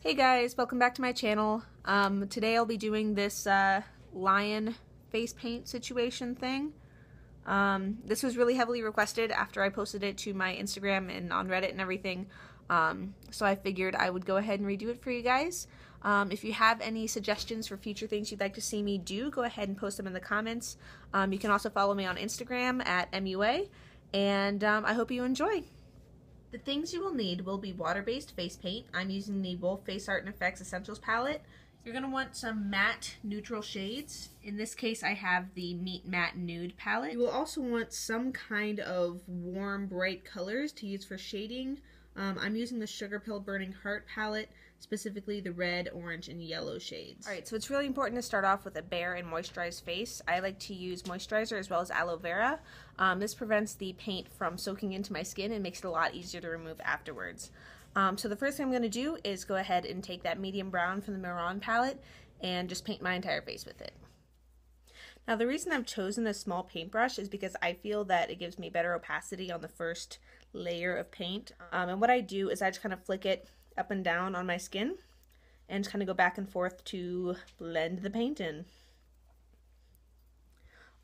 Hey guys, welcome back to my channel. Today I'll be doing this lion face paint situation thing. This was really heavily requested after I posted it to my Instagram and on Reddit and everything. So I figured I would go ahead and redo it for you guys. If you have any suggestions for future things you'd like to see me do, go ahead and post them in the comments. You can also follow me on Instagram at MUA, and I hope you enjoy. The things you will need will be water-based face paint. I'm using the Wolf Face Art & Effects Essentials palette. You're going to want some matte neutral shades. In this case, I have the Meet Matte Nude palette. You will also want some kind of warm, bright colors to use for shading. I'm using the Sugar Pill Burning Heart palette, specifically the red, orange, and yellow shades. Alright, so it's really important to start off with a bare and moisturized face. I like to use moisturizer as well as aloe vera. This prevents the paint from soaking into my skin and makes it a lot easier to remove afterwards. So the first thing I'm going to do is go ahead and take that medium brown from the Miron palette and just paint my entire face with it. Now the reason I've chosen this small paintbrush is because I feel that it gives me better opacity on the first layer of paint. And what I do is I just kind of flick it up and down on my skin and just kind of go back and forth to blend the paint in.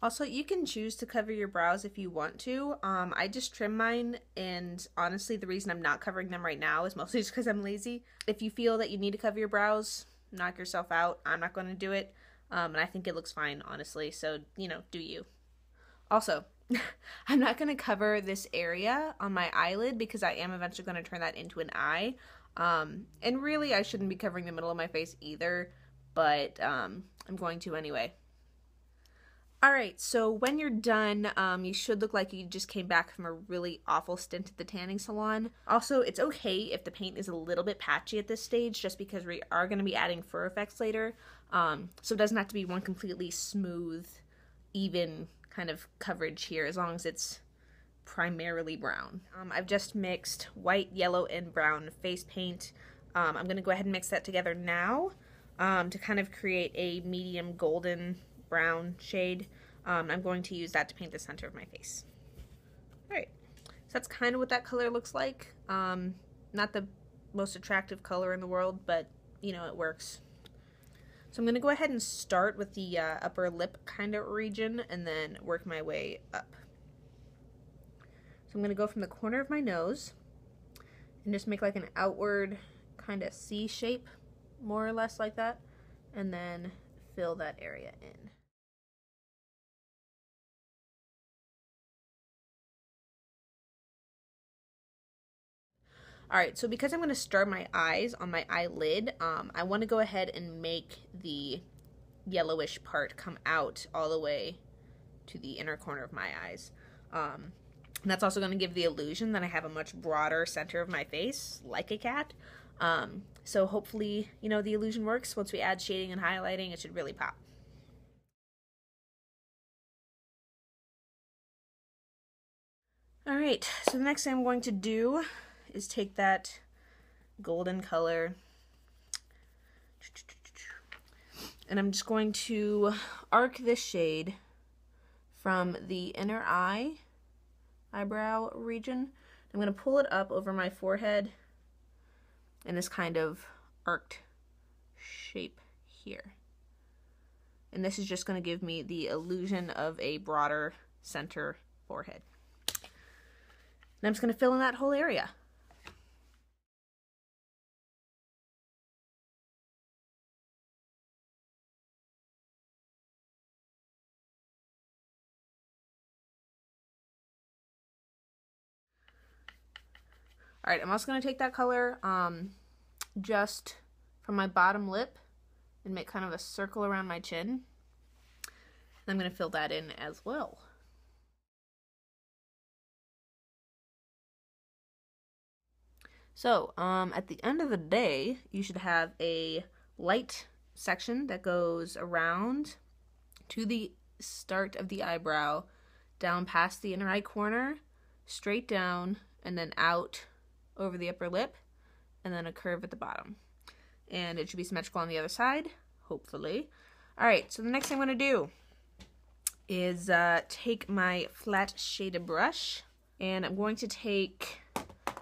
Also, you can choose to cover your brows if you want to. I just trim mine, and honestly the reason I'm not covering them right now is mostly just because I'm lazy. If you feel that you need to cover your brows, knock yourself out. I'm not going to do it, and I think it looks fine, honestly, so, you know, do you. Also, I'm not going to cover this area on my eyelid because I am eventually going to turn that into an eye. And really I shouldn't be covering the middle of my face either, but I'm going to anyway. Alright, so when you're done, you should look like you just came back from a really awful stint at the tanning salon. Also, it's okay if the paint is a little bit patchy at this stage, just because we are going to be adding fur effects later. So it doesn't have to be one completely smooth, even kind of coverage here, as long as it's primarily brown. I've just mixed white, yellow, and brown face paint. I'm going to go ahead and mix that together now to kind of create a medium golden brown shade. I'm going to use that to paint the center of my face. Alright, so that's kind of what that color looks like. Not the most attractive color in the world, but you know, it works. So I'm going to go ahead and start with the upper lip kind of region and then work my way up. So I'm going to go from the corner of my nose and just make like an outward kind of C shape, more or less like that, and then fill that area in. Alright, so because I'm going to start my eyes on my eyelid, I want to go ahead and make the yellowish part come out all the way to the inner corner of my eyes. And that's also going to give the illusion that I have a much broader center of my face, like a cat. So hopefully, you know, the illusion works. Once we add shading and highlighting, it should really pop. Alright, so the next thing I'm going to do is take that golden color and I'm just going to arc this shade from the inner eyebrow region. I'm going to pull it up over my forehead in this kind of arced shape here. And this is just going to give me the illusion of a broader center forehead. And I'm just going to fill in that whole area. Alright, I'm also going to take that color just from my bottom lip and make kind of a circle around my chin. And I'm going to fill that in as well. So, at the end of the day, you should have a light section that goes around to the start of the eyebrow, down past the inner eye corner, straight down, and then out over the upper lip, and then a curve at the bottom. And it should be symmetrical on the other side, hopefully. Alright, so the next thing I'm going to do is take my flat shaded brush, and I'm going to take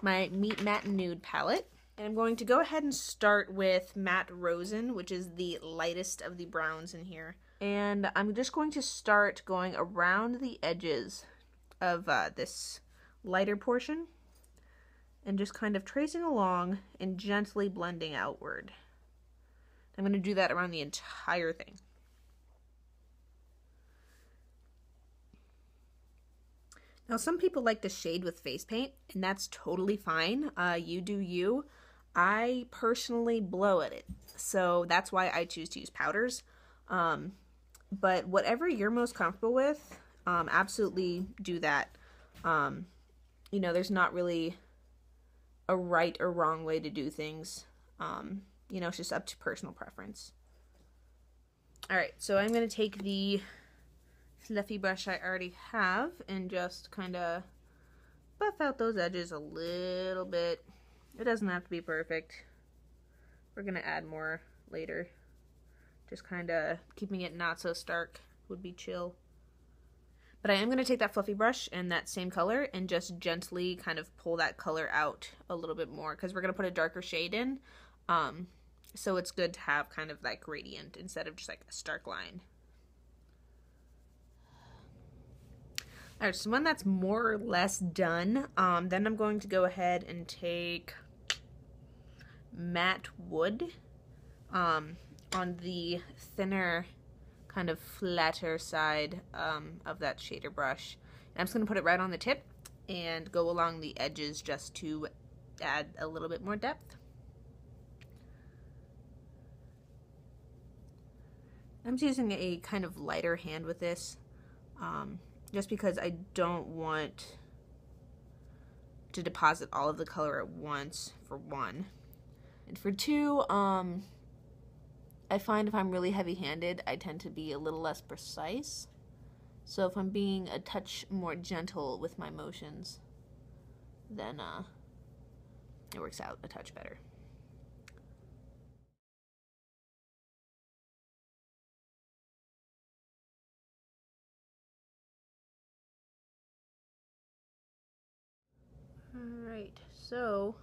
my Meet Matte Nude palette, And I'm going to go ahead and start with Matte Rosin, which is the lightest of the browns in here. And I'm just going to start going around the edges of this lighter portion and just kind of tracing along and gently blending outward. I'm going to do that around the entire thing. Now, some people like to shade with face paint, and that's totally fine. You do you. I personally blow at it, so that's why I choose to use powders. But whatever you're most comfortable with, absolutely do that. You know, there's not really a right or wrong way to do things. You know, it's just up to personal preference. Alright, so I'm going to take the fluffy brush I already have and just kind of buff out those edges a little bit. It doesn't have to be perfect. We're going to add more later. Just kind of keeping it not so stark would be chill. But I am going to take that fluffy brush and that same color and just gently kind of pull that color out a little bit more, because we're going to put a darker shade in. So it's good to have kind of that gradient instead of just like a stark line. Alright, so when that's more or less done, then I'm going to go ahead and take Matte Wood on the thinner, kind of flatter side of that shader brush. And I'm just going to put it right on the tip and go along the edges just to add a little bit more depth. I'm just using a kind of lighter hand with this, just because I don't want to deposit all of the color at once, for one. And for two, I find if I'm really heavy-handed, I tend to be a little less precise. So if I'm being a touch more gentle with my motions, then it works out a touch better. Alright, so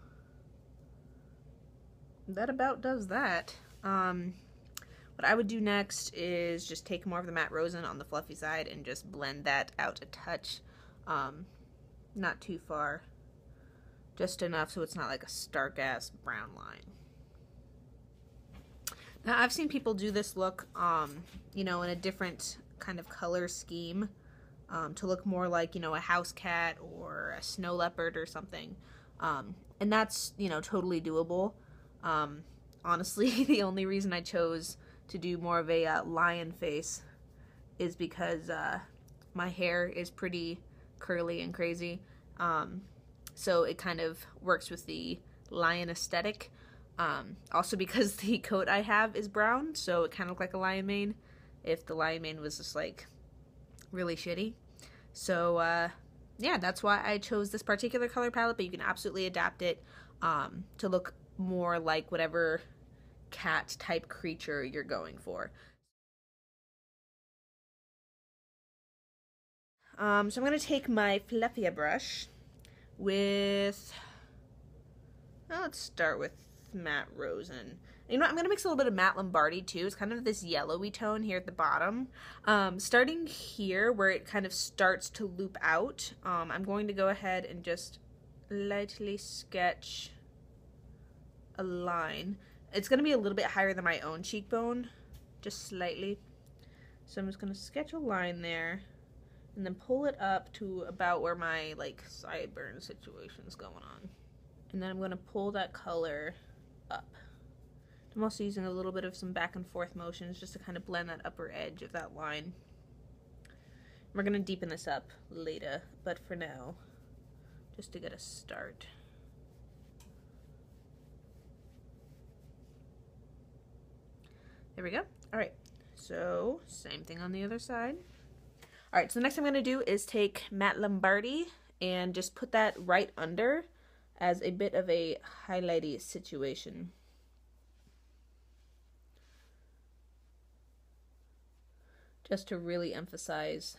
that about does that. What I would do next is just take more of the Matte Rosin on the fluffy side and just blend that out a touch. Not too far. Just enough so it's not like a stark ass brown line. Now I've seen people do this look, you know, in a different kind of color scheme. To look more like, you know, a house cat or a snow leopard or something. And that's, you know, totally doable. Honestly, the only reason I chose to do more of a lion face is because my hair is pretty curly and crazy. So it kind of works with the lion aesthetic. Also because the coat I have is brown, so it kind of looked like a lion mane if the lion mane was just like really shitty. So yeah, that's why I chose this particular color palette, but you can absolutely adapt it to look more like whatever cat type creature you're going for. So I'm going to take my fluffy brush with, let's start with Matte Rosin. You know what, I'm going to mix a little bit of Matte Lombardy too. It's kind of this yellowy tone here at the bottom. Starting here where it kind of starts to loop out, I'm going to go ahead and just lightly sketch a line. It's going to be a little bit higher than my own cheekbone, just slightly. So I'm just going to sketch a line there and then pull it up to about where my like sideburn situation's going on. And then I'm going to pull that color up. I'm also using a little bit of some back and forth motions just to kind of blend that upper edge of that line. We're going to deepen this up later, but for now, just to get a start. There we go. Alright, so same thing on the other side. Alright, so the next thing I'm going to do is take Matte Lombardy and just put that right under as a bit of a highlighty situation. Just to really emphasize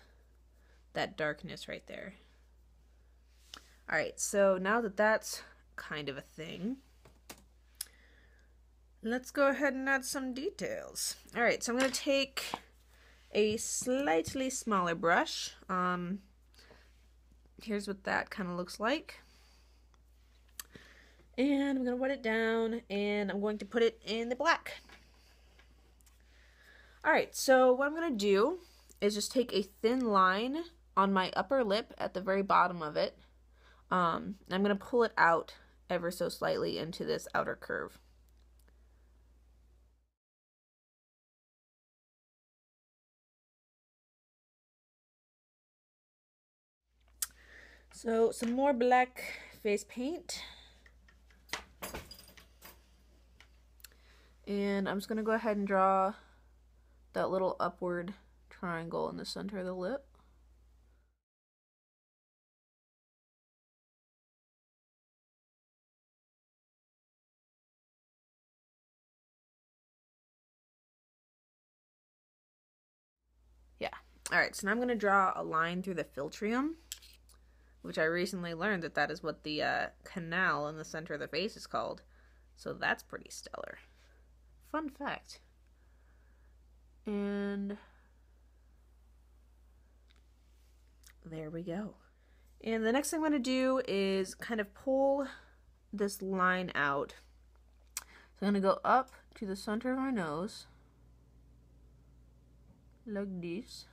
that darkness right there. Alright, so now that that's kind of a thing, Let's go ahead and add some details. All right, so I'm going to take a slightly smaller brush. Here's what that kind of looks like. And I'm going to wet it down, and I'm going to put it in the black. All right, so what I'm going to do is just take a thin line on my upper lip at the very bottom of it. I'm going to pull it out ever so slightly into this outer curve. So some more black face paint. And I'm just going to go ahead and draw that little upward triangle in the center of the lip. Yeah. Alright, so now I'm going to draw a line through the filtrium, which I recently learned that is what the canal in the center of the face is called. So that's pretty stellar. Fun fact. And there we go. And the next thing I'm going to do is kind of pull this line out. So I'm going to go up to the center of my nose, like this.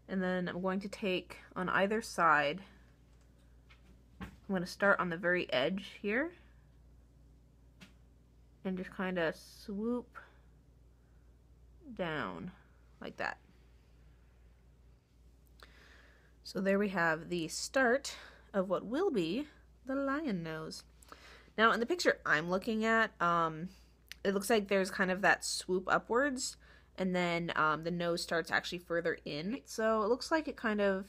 And then I'm going to take on either side, I'm going to start on the very edge here and just kind of swoop down like that. So there we have the start of what will be the lion nose. Now in the picture I'm looking at, it looks like there's kind of that swoop upwards, and then the nose starts actually further in. So it looks like it kind of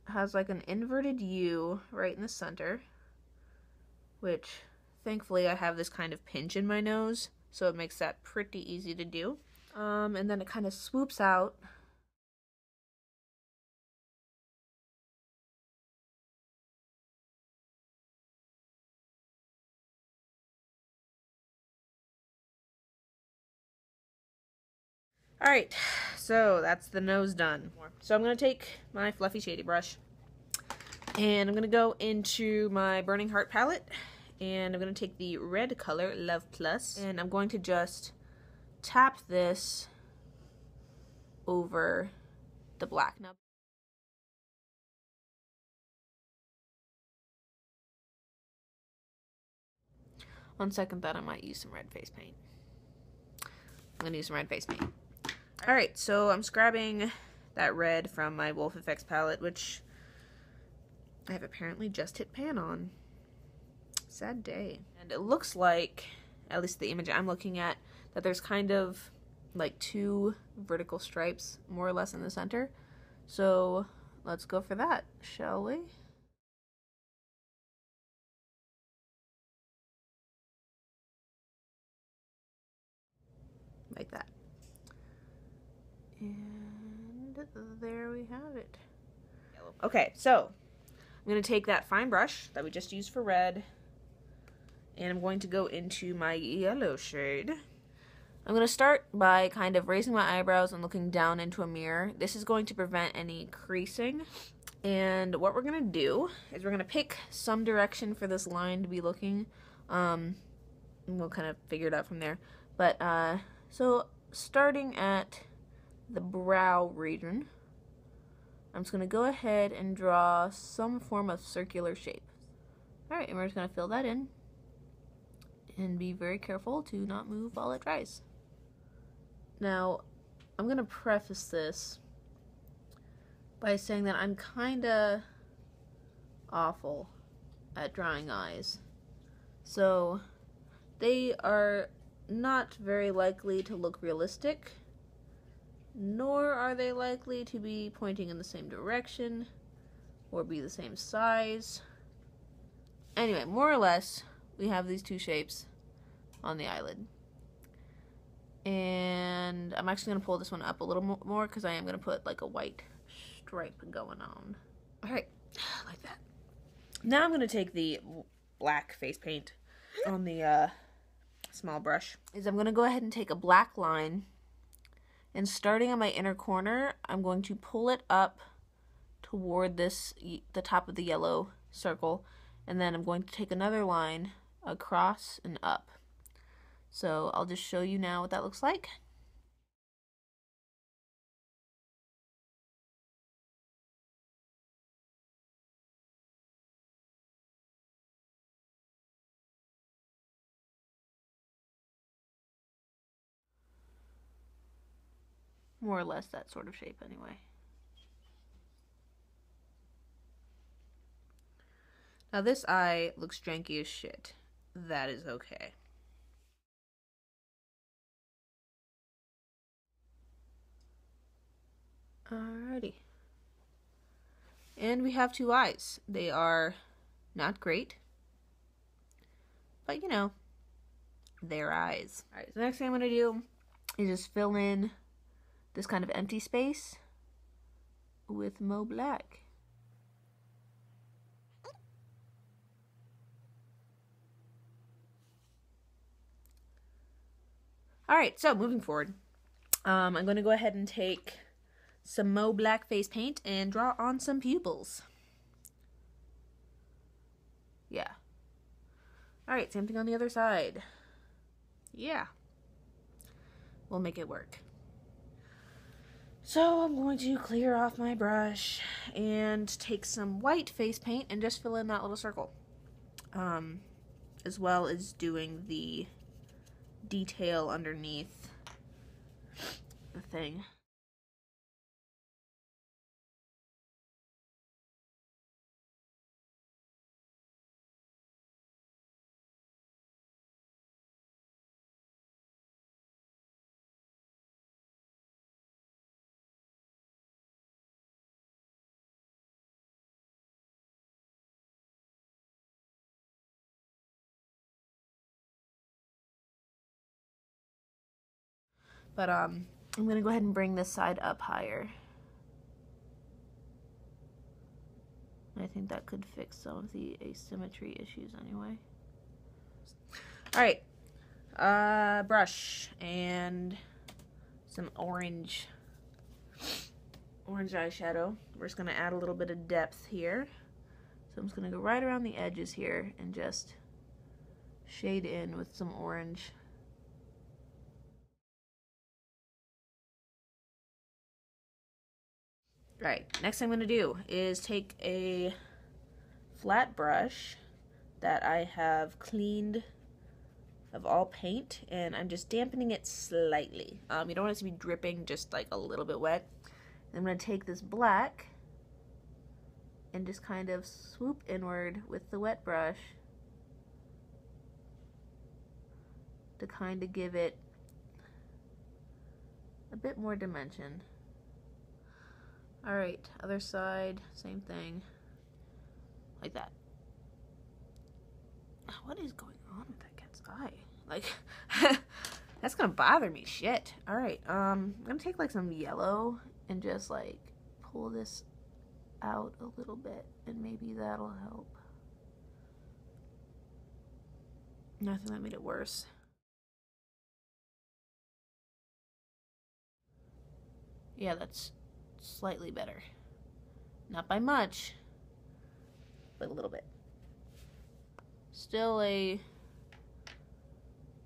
has like an inverted U right in the center, which thankfully I have this kind of pinch in my nose, so it makes that pretty easy to do. And then it kind of swoops out. Alright, so that's the nose done. So I'm going to take my fluffy shady brush, and I'm going to go into my Burning Heart palette, and I'm going to take the red color, Love Plus, and I'm going to just tap this over the black. Now, on second thought, I might use some red face paint. I'm going to use some red face paint. Alright, so I'm just grabbing that red from my Wolf Effects palette, which I have apparently just hit pan on. Sad day. And it looks like, at least the image I'm looking at, that there's kind of like two vertical stripes more or less in the center. So let's go for that, shall we? Like that. And there we have it. Okay, so I'm going to take that fine brush that we just used for red, and I'm going to go into my yellow shade. I'm going to start by kind of raising my eyebrows and looking down into a mirror. This is going to prevent any creasing. And what we're going to do is we're going to pick some direction for this line to be looking. And we'll kind of figure it out from there. But, so starting at the brow region, I'm just going to go ahead and draw some form of circular shape. Alright, and we're just going to fill that in. And be very careful to not move while it dries. Now, I'm going to preface this by saying that I'm kinda awful at drawing eyes. So, they are not very likely to look realistic, nor are they likely to be pointing in the same direction or be the same size. Anyway, more or less, we have these two shapes on the eyelid. And I'm actually going to pull this one up a little more because I am going to put like a white stripe going on. Alright, like that. Now I'm going to take the black face paint, on the small brush is I'm going to go ahead and take a black line, and starting on my inner corner, I'm going to pull it up toward the top of the yellow circle, and then I'm going to take another line across and up. So I'll just show you now what that looks like. More or less that sort of shape anyway. Now this eye looks janky as shit. That is okay. Alrighty. And we have two eyes. They are not great, but you know, they're eyes. Alright, so the next thing I'm going to do is just fill in this kind of empty space with Mo Black. Alright, so moving forward, I'm going to go ahead and take some Mo Black face paint and draw on some pupils. Yeah. Alright, same thing on the other side. Yeah. We'll make it work. So I'm going to clear off my brush and take some white face paint and just fill in that little circle. As well as doing the detail underneath the thing. But I'm gonna go ahead and bring this side up higher. I think that could fix some of the asymmetry issues anyway. Alright, brush and some orange eyeshadow. We're just gonna add a little bit of depth here. So I'm just gonna go right around the edges here and just shade in with some orange. Right, next thing I'm going to do is take a flat brush that I have cleaned of all paint, and I'm just dampening it slightly. You don't want it to be dripping, just like a little bit wet. And I'm going to take this black and just kind of swoop inward with the wet brush to kind of give it a bit more dimension. Alright, other side, same thing. Like that. What is going on with that cat's eye? Like, that's gonna bother me, shit. Alright, I'm gonna take like some yellow and just like pull this out a little bit, and maybe that'll help. Nothing that made it worse. Yeah, that's slightly better. Not by much, but a little bit. Still a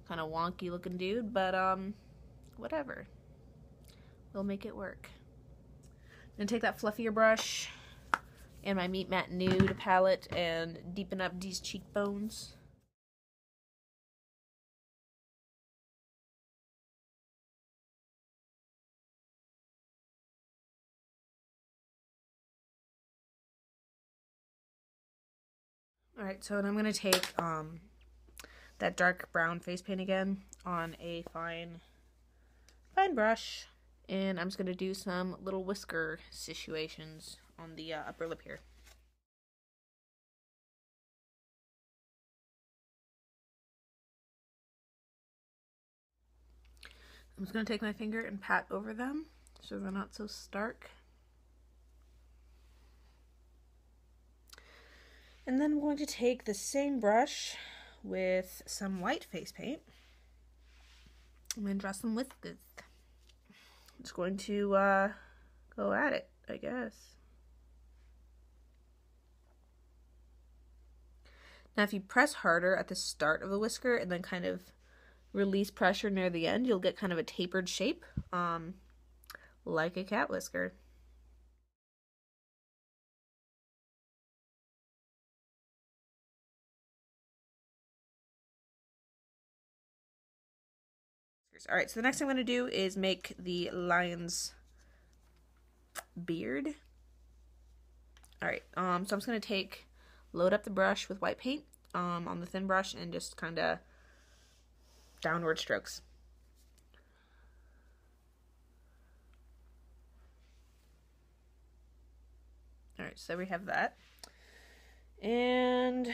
kind of wonky looking dude, but whatever. We'll make it work. I'm gonna take that fluffier brush and my Meet Matte Nude palette and deepen up these cheekbones. Alright, so then I'm going to take that dark brown face paint again on a fine brush, and I'm just going to do some little whisker situations on the upper lip here. I'm just going to take my finger and pat over them so they're not so stark. And then I'm going to take the same brush with some white face paint. I'm going to draw some whiskers. Just going to go at it, I guess. Now if you press harder at the start of the whisker and then kind of release pressure near the end, you'll get kind of a tapered shape, like a cat whisker. Alright, so the next thing I'm going to do is make the lion's beard. Alright, so I'm just going to load up the brush with white paint on the thin brush and just kind of downward strokes. Alright, so we have that. And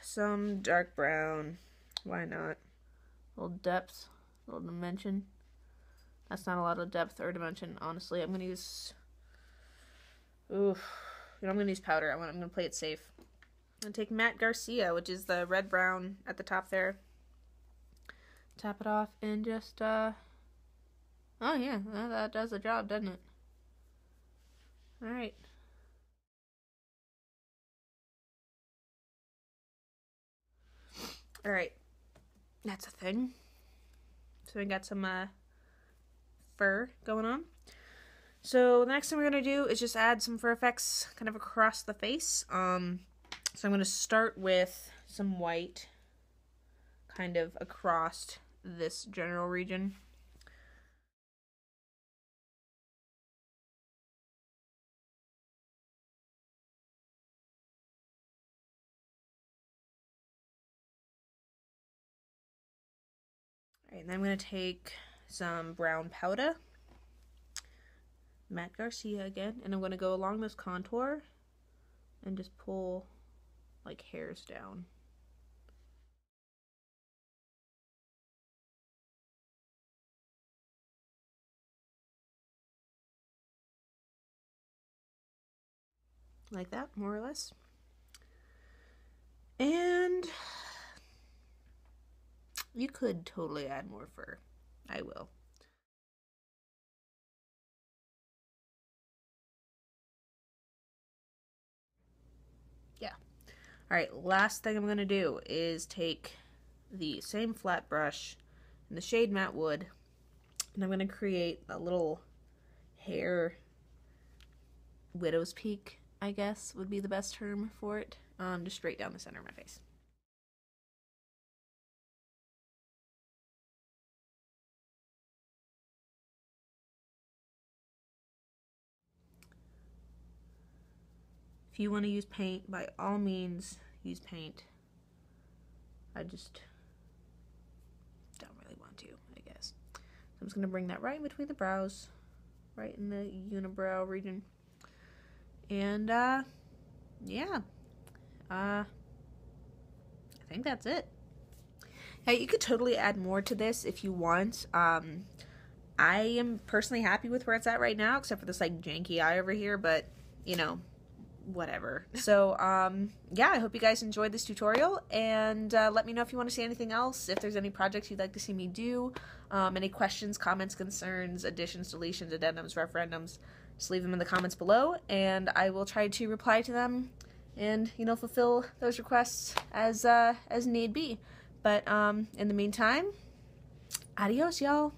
some dark brown. Why not? A little depth, a little dimension. That's not a lot of depth or dimension, honestly. I'm going to use... Oof. I'm going to use powder. I'm going to play it safe. I'm going to take Matte Garcia, which is the red-brown at the top there. Tap it off and just, oh yeah, that does the job, doesn't it? Alright. Alright. That's a thing. So we got some, fur going on. So the next thing we're going to do is just add some fur effects kind of across the face. So I'm going to start with some white kind of across this general region. Alright, and then I'm going to take some brown powder, Matte Garcia again, and I'm going to go along this contour and just pull like hairs down. Like that, more or less. And you could totally add more fur. I will. Yeah. Alright, last thing I'm going to do is take the same flat brush in the shade Matte Wood, and I'm going to create a little hair widow's peak, I guess would be the best term for it, just straight down the center of my face. If you want to use paint, by all means use paint. I just don't really want to, I guess. So I'm just going to bring that right in between the brows, right in the unibrow region. And yeah, I think that's it. Yeah, you could totally add more to this if you want. I am personally happy with where it's at right now, except for this like janky eye over here, but you know, whatever. So yeah, I hope you guys enjoyed this tutorial, and let me know if you want to see anything else, if there's any projects you'd like to see me do, any questions, comments, concerns, additions, deletions, addendums, referendums. Just leave them in the comments below, and I will try to reply to them and, you know, fulfill those requests as need be. But in the meantime, adios, y'all.